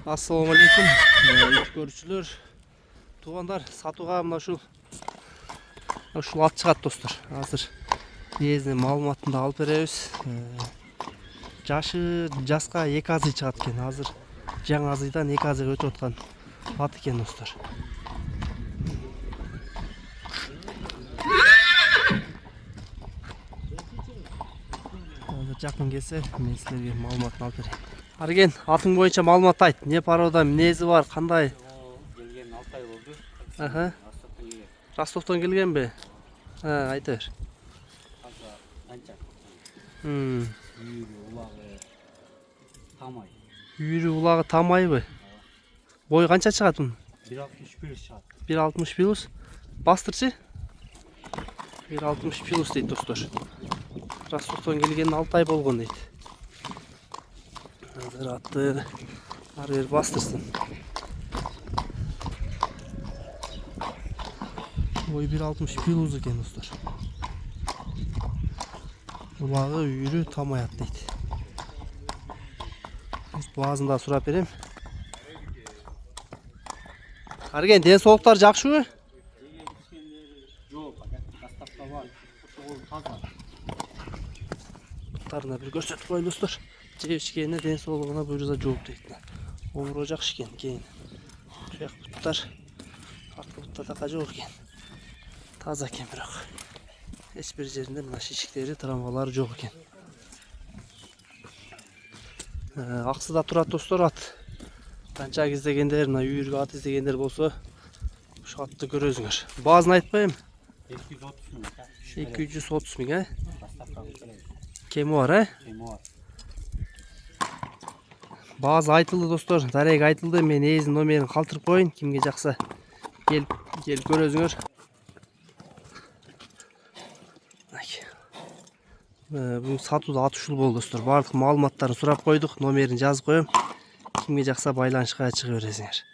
Assalamu alaikum. Görüşürüz. Туғандар, сатуға мына ушул ат чыгат достор. Азыр негизинен маалыматын да алып беребиз. Жашы жаска 2 азый чыгат экен. Азыр жаңы азыйдан 2 азыйга өтүп аткан ат экен достор. Азыр жакын келсе, мен силерге маалыматын алып берейин. Арген, атың боюнча маалымат айт. Не порода, минези бар, кандай? Келген 6 ай болду. Аха. Ростовтон келген бе? Айта бер. Каза канча? Үйрү, Улагы тамай. Үйрү, улагы тамайбы? Бою канча чыгат мунун? 1.60 плюс чыгат. 1.60 плюс. Бастырчы? 1.60 плюс дейт достор. Ростовтон келген 6 ай болгон дейт. Азыр атты ары бер бастырсын. Бою 1.60 плюс экен достор. Улагы, үйрү, тамай ат дейт. Баазын да сурап берем. Арген, ден соолуктар жакшыбы? Жок, доставка бар. Ошол таза. Буттарына бир көрсөтүп коелу достор. Жеп ичкенине ден соолугуна буйруза жооп дейт. Обуро жакшы экен, кийин. Туяк буттар, арткы бутта така жок экен. Таза экен бирок. Эч бир жеринде мына шишиктери, травмалары жок экен. Аксыда турат достор ат. Канча издегендер, мына үйүргө ат издегендер болсо, ушул атты көрөсүңөр. Баазын айтпайм? 230 миң. 230 миң, Доставка келет. Кеми бар, Кеми бар. Баазы айтылды достор, дарег айтылды. Мен эзин номерин калтырып коеюн. Кимге жакса келип көрөсүңөр. Бүгүн сатууда ат ушул болду достор. Баардык маалыматтарын сурап койдук, номерин жазып коем. Кимге жакса байланышка чыга бересиңер.